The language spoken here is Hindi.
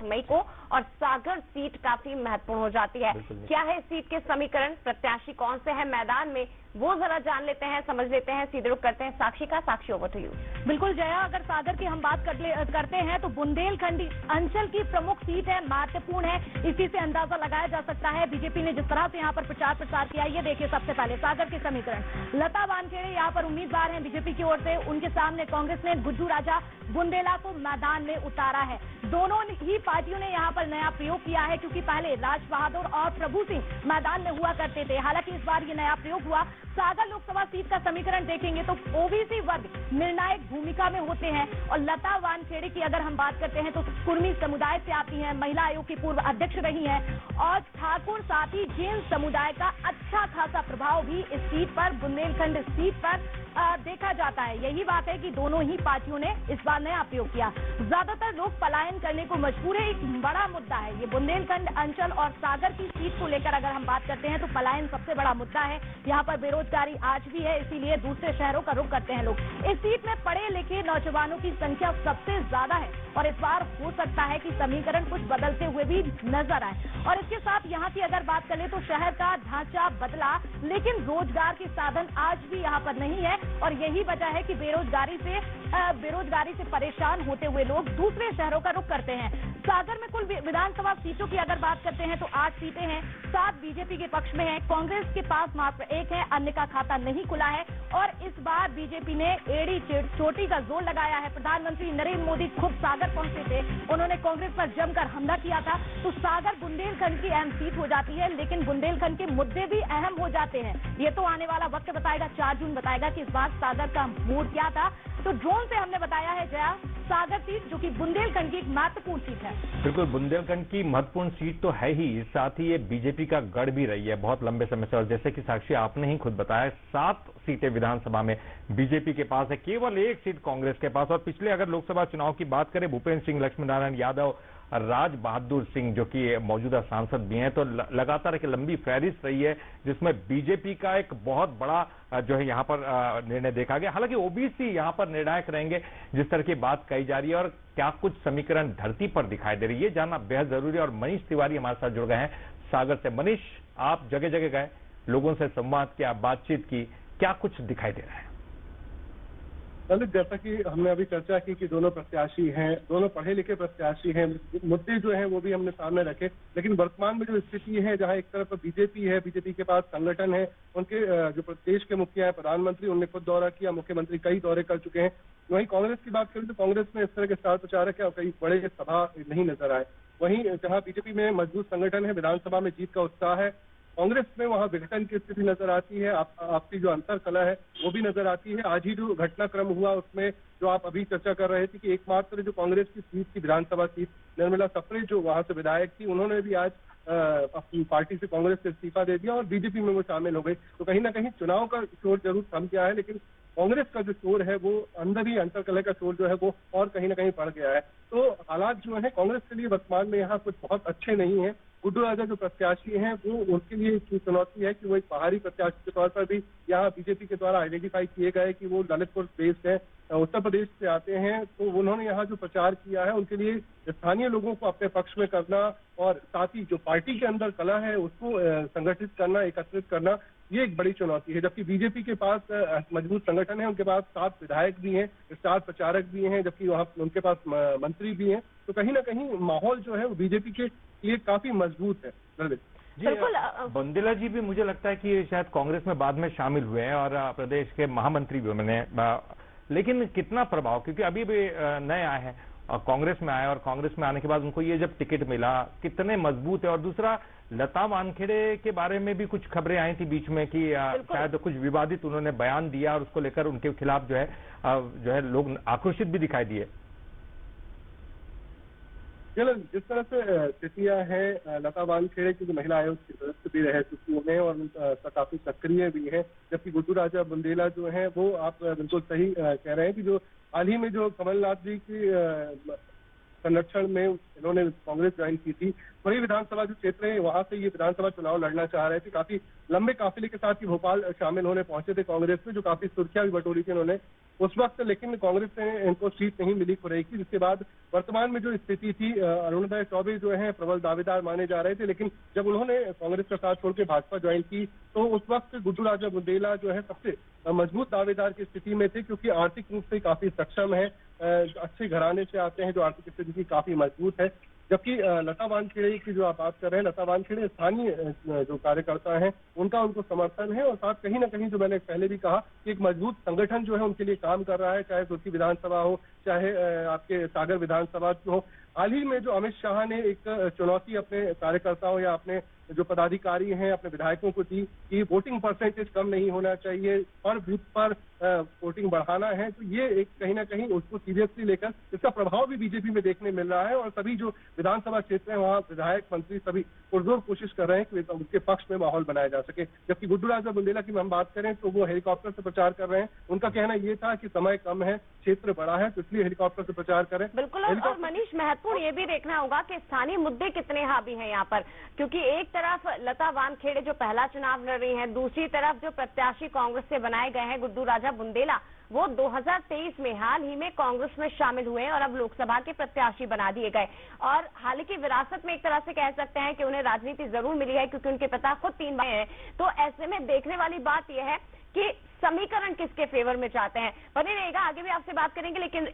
मई को और सागर सीट काफी महत्वपूर्ण हो जाती है। क्या है इस सीट के समीकरण, प्रत्याशी कौन से हैं मैदान में, वो जरा जान लेते हैं, समझ लेते हैं। सीधे रुख करते हैं साक्षी का। साक्षी, ओवर टू यू। बिल्कुल जया, अगर सागर की हम बात करते हैं तो बुंदेलखंड अंचल की प्रमुख सीट है, महत्वपूर्ण है। इसी से अंदाजा लगाया जा सकता है बीजेपी ने जिस तरह से यहाँ पर प्रचार किया। ये देखिए, सबसे पहले सागर के समीकरण, लता वानखेड़े यहाँ पर उम्मीदवार हैं बीजेपी की ओर से। उनके सामने कांग्रेस ने गुड्डू राजा बुंदेला को मैदान में उतारा है। दोनों ही पार्टियों ने यहाँ पर नया प्रयोग किया है, क्योंकि पहले राज बहादुर और प्रभु सिंह मैदान में हुआ करते थे। हालांकि इस बार ये नया प्रयोग हुआ। सागर लोकसभा सीट का समीकरण देखेंगे तो ओबीसी वर्ग निर्णायक भूमिका में होते हैं, और लता वानखेड़े की अगर हम बात करते हैं तो कुर्मी समुदाय से आती हैं, महिला आयोग की पूर्व अध्यक्ष रही हैं, और ठाकुर साथ ही जैन समुदाय का अच्छा खासा प्रभाव भी इस सीट पर, बुंदेलखंड सीट पर देखा जाता है। यही बात है कि दोनों ही पार्टियों ने इस बार नया प्रयोग किया। ज्यादातर लोग पलायन करने को मजबूर है, एक बड़ा मुद्दा है ये। बुंदेलखंड अंचल और सागर की सीट को लेकर अगर हम बात करते हैं तो पलायन सबसे बड़ा मुद्दा है। यहाँ पर बेरोजगारी आज भी है, इसीलिए दूसरे शहरों का रुख करते हैं लोग। इस सीट में पढ़े लिखे नौजवानों की संख्या सबसे ज्यादा है, और इस बार हो सकता है कि समीकरण कुछ बदलते हुए भी नजर आए। और इसके साथ यहाँ की अगर बात करें तो शहर का ढांचा बदला, लेकिन रोजगार के साधन आज भी यहाँ पर नहीं है, और यही वजह है कि बेरोजगारी से परेशान होते हुए लोग दूसरे शहरों का रुख करते हैं। सागर में कुल विधानसभा सीटों की अगर बात करते हैं तो 8 सीटें हैं, 7 बीजेपी के पक्ष में है, कांग्रेस के पास मात्र 1 है, अन्य का खाता नहीं खुला है। और इस बार बीजेपी ने एड़ी चोटी का जोर लगाया है। प्रधानमंत्री नरेंद्र मोदी खुद सागर पहुंचे थे, उन्होंने कांग्रेस पर जमकर हमला किया था। तो सागर बुंदेलखंड की अहम सीट हो जाती है, लेकिन बुंदेलखंड के मुद्दे भी अहम हो जाते हैं। ये तो आने वाला वक्त बताएगा, 4 जून बताएगा कि इस बार सागर का मूड क्या था। तो ड्रोन से हमने बताया है जया, सागर सीट जो कि बुंदेलखंड की एक महत्वपूर्ण सीट है। बिल्कुल, बुंदेलखंड की महत्वपूर्ण सीट तो है ही, साथ ही ये बीजेपी का गढ़ भी रही है बहुत लंबे समय से। और जैसे कि साक्षी आपने ही खुद बताया, 7 सीटें विधानसभा में बीजेपी के पास है, केवल 1 सीट कांग्रेस के पास। और पिछले अगर लोकसभा चुनाव की बात करें, भूपेंद्र सिंह, लक्ष्मी नारायण यादव, राज बहादुर सिंह जो कि मौजूदा सांसद भी हैं, तो लगातार एक लंबी फहरिस्त रही है जिसमें बीजेपी का एक बहुत बड़ा जो है यहाँ पर निर्णय देखा गया। हालांकि ओबीसी यहाँ पर निर्णायक रहेंगे जिस तरह की बात कही जा रही है, और क्या कुछ समीकरण धरती पर दिखाई दे रही है, जानना बेहद जरूरी है। और मनीष तिवारी हमारे साथ जुड़ गए हैं सागर से। मनीष, आप जगह जगह गए, लोगों से संवाद किया, बातचीत की, क्या कुछ दिखाई दे रहा है? ललित, जैसा कि हमने अभी चर्चा की कि दोनों प्रत्याशी हैं, दोनों पढ़े लिखे प्रत्याशी हैं, मुद्दे जो हैं वो भी हमने सामने रखे। लेकिन वर्तमान में जो स्थिति है, जहां एक तरफ बीजेपी है, बीजेपी के पास संगठन है, उनके जो प्रदेश के मुखिया है, प्रधानमंत्री, उन्होंने खुद दौरा किया, मुख्यमंत्री कई दौरे कर चुके हैं। वहीं कांग्रेस की बात करें तो कांग्रेस में इस तरह के स्टार प्रचारक है और कई बड़े सभा नहीं नजर आए। वहीं जहां बीजेपी में मजबूत संगठन है, विधानसभा में जीत का उत्साह है, कांग्रेस में वहां विघटन की स्थिति नजर आती है, आपकी जो अंतर कला है वो भी नजर आती है। आज ही जो घटनाक्रम हुआ उसमें जो आप अभी चर्चा कर रहे थे कि एकमात्र जो कांग्रेस की सीट थी, विधानसभा सीट, निर्मला सप्रे जो वहां से विधायक थी, उन्होंने भी आज अपनी पार्टी से, कांग्रेस से इस्तीफा दे दिया और बीजेपी में वो शामिल हो गई। तो कहीं ना कहीं चुनाव का शोर जरूर थम गया है, लेकिन कांग्रेस का जो शोर है वो अंदर ही, अंतरकलह का शोर जो है वो और कहीं ना कहीं बढ़ गया है। तो हालात जो है कांग्रेस के लिए वर्तमान में यहाँ कुछ बहुत अच्छे नहीं है। गुड्डू राजा जो प्रत्याशी हैं वो, उनके लिए एक चुनौती है कि वो एक बाहरी प्रत्याशी के तौर पर भी यहाँ बीजेपी के द्वारा आइडेंटिफाई किए गए कि वो ललितपुर बेस्ड है, उत्तर प्रदेश से आते हैं। तो उन्होंने यहाँ जो प्रचार किया है उनके लिए स्थानीय लोगों को अपने पक्ष में करना और साथ ही जो पार्टी के अंदर कला है उसको संगठित करना, एकत्रित करना, ये एक बड़ी चुनौती है। जबकि बीजेपी के पास मजबूत संगठन है, उनके पास 7 विधायक भी हैं, स्टार प्रचारक भी हैं, जबकि वहाँ उनके पास मंत्री भी हैं। तो कहीं ना कहीं माहौल जो है वो बीजेपी के लिए काफी मजबूत है। बिल्कुल, बुंदेला जी भी मुझे लगता है कि शायद कांग्रेस में बाद में शामिल हुए हैं और प्रदेश के महामंत्री भी बने, लेकिन कितना प्रभाव, क्योंकि अभी भी नए आए हैं और कांग्रेस में आए, और कांग्रेस में आने के बाद उनको ये जब टिकट मिला, कितने मजबूत है। और दूसरा, लता वानखेड़े के बारे में भी कुछ खबरें आई थी बीच में कि शायद कुछ विवादित उन्होंने बयान दिया और उसको लेकर उनके खिलाफ जो है लोग आक्रोशित भी दिखाई दिए। जिस तरह से स्थितियां हैं, लता वानखेड़े की जो महिला आयोग की सदस्य भी रह चुकी हैं और काफी सक्रिय भी है, जबकि गुड्डू राजा बुंदेला जो है वो, आप बिल्कुल सही कह रहे हैं कि जो हाल ही में जो कमलनाथ जी की संरक्षण में इन्होंने कांग्रेस ज्वाइन की थी, वही विधानसभा जो क्षेत्र है वहां से ये विधानसभा चुनाव लड़ना चाह रहे थे। काफी लंबे काफिले के साथ ही भोपाल शामिल होने पहुंचे थे कांग्रेस में, जो काफी सुर्खियां भी बटोरी थी उन्होंने। उस वक्त लेकिन कांग्रेस से इनको सीट नहीं मिली खुरई की, जिसके बाद वर्तमान में जो स्थिति थी, अरुणोदय चौबे जो है प्रबल दावेदार माने जा रहे थे, लेकिन जब उन्होंने कांग्रेस का साथ छोड़ के भाजपा ज्वाइन की तो उस वक्त गुड्डू राजा बुंदेला जो है सबसे मजबूत दावेदार की स्थिति में थे, क्योंकि आर्थिक रूप से काफी सक्षम है, अच्छे घराने से आते हैं, जो आर्थिक स्थिति काफी मजबूत है। जबकि लता वानखेड़े की जो आप बात कर रहे हैं, लता वानखेड़े स्थानीय जो कार्यकर्ता हैं उनका उनको समर्थन है, और साथ कहीं ना कहीं जो मैंने पहले भी कहा कि एक मजबूत संगठन जो है उनके लिए काम कर रहा है, चाहे सुर्खी विधानसभा हो, चाहे आपके सागर विधानसभा हो। हाल ही में जो अमित शाह ने एक चुनौती अपने कार्यकर्ताओं या अपने जो पदाधिकारी हैं अपने विधायकों को दी कि वोटिंग परसेंटेज कम नहीं होना चाहिए और बूथ पर वोटिंग बढ़ाना है, तो ये एक कहीं ना कहीं उसको सीरियसली लेकर इसका प्रभाव भी बीजेपी में देखने मिल रहा है, और सभी जो विधानसभा क्षेत्र है वहाँ विधायक मंत्री सभी पुरजोर कोशिश कर रहे हैं कि उनके पक्ष में माहौल बनाया जा सके। जबकि गुड्डू राजा बुंदेला की हम बात करें तो वो हेलीकॉप्टर से प्रचार कर रहे हैं। उनका कहना ये था कि समय कम है, क्षेत्र बड़ा है, तो इसलिए हेलीकॉप्टर से प्रचार करें। बिल्कुल, और मनीष महत्वपूर्ण ये भी देखना होगा कि स्थानीय मुद्दे कितने हावी हैं यहाँ पर, क्योंकि एक तरफ लता वानखेड़े जो पहला चुनाव लड़ रही हैं, दूसरी तरफ जो प्रत्याशी कांग्रेस से बनाए गए हैं गुड्डू राजा बुंदेला, वो 2023 में हाल ही में कांग्रेस में शामिल हुए हैं और अब लोकसभा के प्रत्याशी बना दिए गए। और हाल की विरासत में एक तरह से कह सकते हैं कि उन्हें राजनीति जरूर मिली है, क्योंकि उनके पिता खुद 3 भाई हैं। तो ऐसे में देखने वाली बात यह है कि समीकरण किसके फेवर में चाहते हैं। बने रहेगा, आगे भी आपसे बात करेंगे, लेकिन